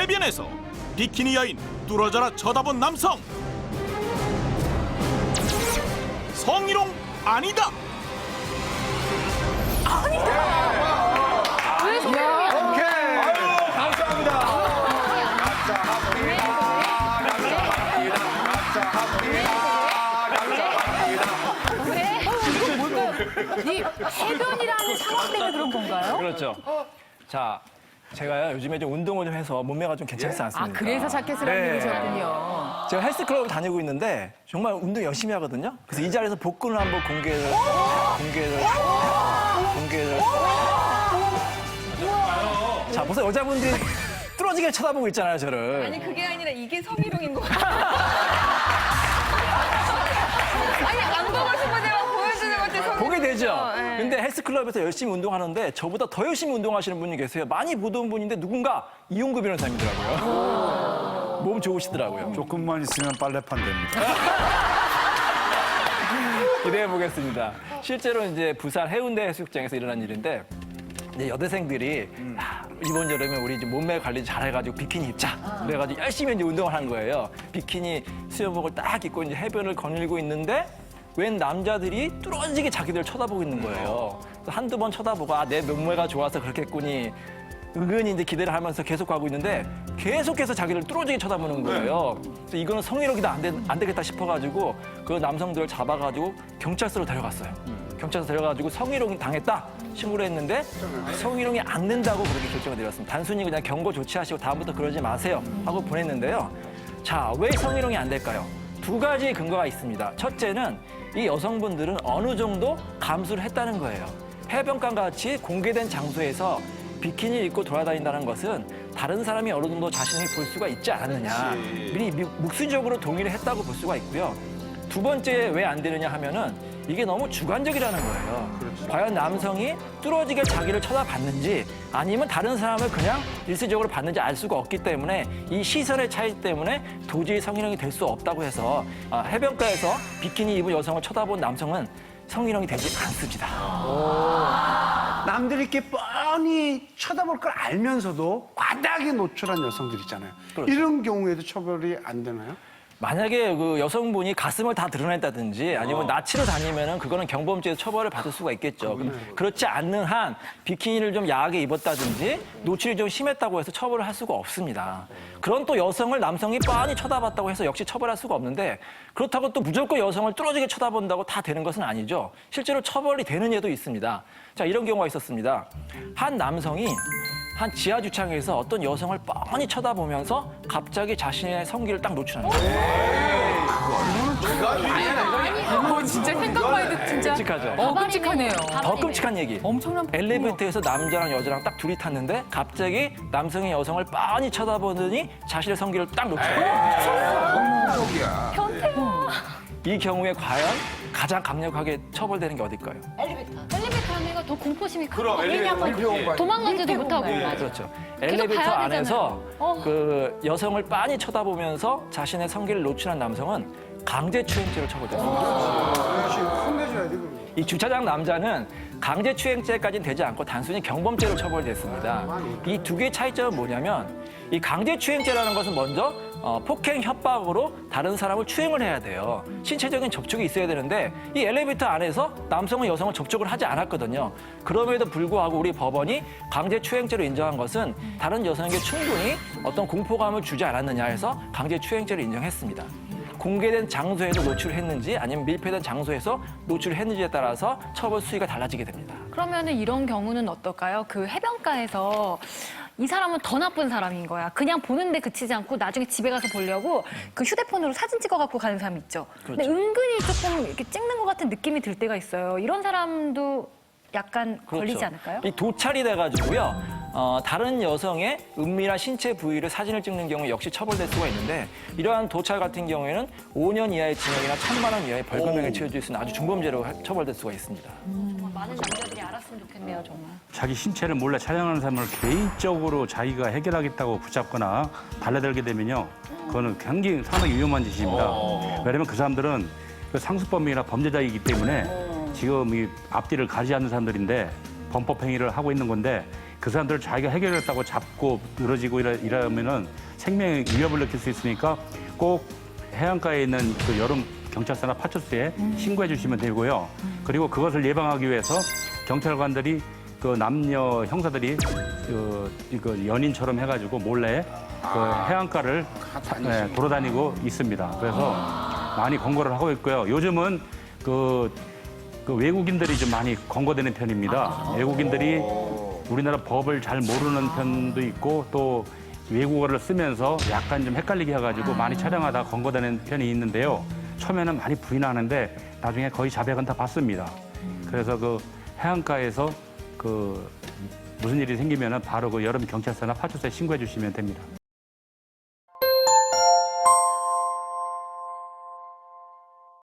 해변에서 비키니 여인 뚫어져라 쳐다본 남성. 성희롱 아니다. 이 해변이라는 상황 때문에 그런 건가요? 그렇죠. 자, 제가요 요즘에 좀 운동을 좀 해서 몸매가 좀 괜찮지 아, 않습니까? 그래서 자켓을 네. 입으셨군요. 제가 헬스클럽을 다니고 있는데 정말 운동 열심히 하거든요. 그래서 이 자리에서 복근을 한번 공개를. 자, 벌써 여자분들이 뚫어지게 쳐다보고 있잖아요, 저를. 아니 그게 아니라 이게 성희롱인 거 같아요. 아니 안 보고 싶어 제가 보여주는 것도 성희롱. 보게 되죠. 네. 근데 헬스클럽에서 열심히 운동하는데 저보다 더 열심히 운동하시는 분이 계세요. 많이 보던 분인데 누군가 이용구 변호사님이더라고요. 몸 좋으시더라고요. 조금만 있으면 빨래판 됩니다. 기대해 보겠습니다. 실제로 이제 부산 해운대 해수욕장에서 일어난 일인데 이제 여대생들이 이번 여름에 우리 이제 몸매 관리 잘해가지고 비키니 입자. 그래가지고 열심히 이제 운동을 한 거예요. 비키니 수영복을 딱 입고 이제 해변을 거닐고 있는데 웬 남자들이 뚫어지게 자기들 쳐다보고 있는 거예요. 그래서 한두 번 쳐다보고 내 몸매가 좋아서 그렇겠구니. 은근히 이제 기대를 하면서 계속 가고 있는데 계속해서 자기를 뚫어지게 쳐다보는 거예요. 그래서 이거는 성희롱이다 안 되겠다 싶어가지고 그 남성들을 잡아가지고 경찰서로 데려갔어요. 경찰서 데려가지고 성희롱 당했다 신고를 했는데 성희롱이 안 된다고 그렇게 결정을 내렸습니다. 단순히 그냥 경고 조치하시고 다음부터 그러지 마세요 하고 보냈는데요. 자, 왜 성희롱이 안 될까요? 두 가지 근거가 있습니다. 첫째는 이 여성분들은 어느 정도 감수를 했다는 거예요. 해변가 같이 공개된 장소에서 비키니를 입고 돌아다닌다는 것은 다른 사람이 어느 정도 자신을 볼 수가 있지 않았느냐. 미리 묵시적으로 동의를 했다고 볼 수가 있고요. 두 번째 왜 안 되느냐 하면은 이게 너무 주관적이라는 거예요. 과연 남성이 뚫어지게 자기를 쳐다봤는지 아니면 다른 사람을 그냥 일시적으로 봤는지 알 수가 없기 때문에 이 시선의 차이 때문에 도저히 성희롱이 될 수 없다고 해서 해변가에서 비키니 입은 여성을 쳐다본 남성은 성희롱이 되지 않습니다. 남들이 이렇게 뻔히 쳐다볼 걸 알면서도 과다하게 노출한 여성들 있잖아요. 그렇죠. 이런 경우에도 처벌이 안 되나요? 만약에 그 여성분이 가슴을 다 드러냈다든지 아니면 나치로 다니면은 그거는 경범죄에서 처벌을 받을 수가 있겠죠. 그렇지 않는 한 비키니를 좀 야하게 입었다든지 노출이 좀 심했다고 해서 처벌을 할 수가 없습니다. 그런 또 여성을 남성이 빤히 쳐다봤다고 해서 역시 처벌할 수가 없는데 그렇다고 또 무조건 여성을 뚫어지게 쳐다본다고 다 되는 것은 아니죠. 실제로 처벌이 되는 예도 있습니다. 자, 이런 경우가 있었습니다. 한 남성이 한 지하 주차장에서 어떤 여성을 뻔히 쳐다보면서 갑자기 자신의 성기를 딱 노출하는 거예요. 진짜 생각만 해도 진짜 끔찍하죠. 끔찍하네요. 더 끔찍한 얘기. 엄청난 엘리베이터에서 남자랑 여자랑 딱 둘이 탔는데 갑자기 남성이 여성을 빤히 쳐다보더니 자신의 성기를 딱 노출해요. 이 경우에 과연 가장 강력하게 처벌되는 게 어딜까요? 엘리베이터 안에가 더 공포심이 커요. 왜냐면 도망가지도 못하고. 그렇죠. 엘리베이터 봐야 안에서 되잖아요. 그 여성을 빤히 쳐다보면서 자신의 성기를 노출한 남성은 강제추행죄로 처벌됐습니다. 이 주차장 남자는 강제추행죄까지는 되지 않고 단순히 경범죄로 처벌됐습니다. 이 두 개의 차이점은 뭐냐면 이 강제추행죄라는 것은 먼저 폭행, 협박으로 다른 사람을 추행을 해야 돼요. 신체적인 접촉이 있어야 되는데 이 엘리베이터 안에서 남성은 여성을 접촉을 하지 않았거든요. 그럼에도 불구하고 우리 법원이 강제추행죄로 인정한 것은 다른 여성에게 충분히 어떤 공포감을 주지 않았느냐 해서 강제추행죄를 인정했습니다. 공개된 장소에서 노출했는지 아니면 밀폐된 장소에서 노출했는지에 따라서 처벌 수위가 달라지게 됩니다. 그러면은 이런 경우는 어떨까요? 그 해변가에서 이 사람은 더 나쁜 사람인 거야. 그냥 보는데 그치지 않고 나중에 집에 가서 보려고 그 휴대폰으로 사진 찍어갖고 가는 사람 있죠. 근데 그렇죠. 은근히 조금 이렇게 찍는 것 같은 느낌이 들 때가 있어요. 이런 사람도 약간 걸리지 않을까요? 이 도찰이 돼가지고요. 다른 여성의 은밀한 신체 부위를 사진을 찍는 경우 역시 처벌될 수가 있는데 이러한 도찰 같은 경우에는 5년 이하의 징역이나 1,000만 원 이하의 벌금형에 처해질 수 있는 아주 중범죄로 처벌될 수가 있습니다. 많은 남자들이 알았으면 좋겠네요, 정말. 자기 신체를 몰래 촬영하는 사람을 개인적으로 자기가 해결하겠다고 붙잡거나 달래들게 되면요. 그거는 굉장히 상당히 위험한 짓입니다. 왜냐하면 그 사람들은 그 상습범이나 범죄자이기 때문에 지금 이 앞뒤를 가지 않는 사람들인데 범법 행위를 하고 있는 건데 그 사람들을 자기가 해결했다고 잡고 늘어지고 이러면은 생명의 위협을 느낄 수 있으니까 꼭 해안가에 있는 그 여름 경찰서나 파출소에 신고해 주시면 되고요. 그리고 그것을 예방하기 위해서 경찰관들이 그 남녀 형사들이 이거 연인처럼 해가지고 몰래 그 해안가를 돌아다니고 있습니다. 그래서 많이 권고를 하고 있고요. 요즘은 그 외국인들이 좀 많이 권고되는 편입니다. 외국인들이 우리나라 법을 잘 모르는 편도 있고 또 외국어를 쓰면서 약간 좀 헷갈리게 해가지고 많이 촬영하다 권고되는 편이 있는데요. 처음에는 많이 부인하는데 나중에 거의 자백은 다 받습니다. 그래서 그 해안가에서 그 무슨 일이 생기면은 바로 그 여름 경찰서나 파출소에 신고해 주시면 됩니다.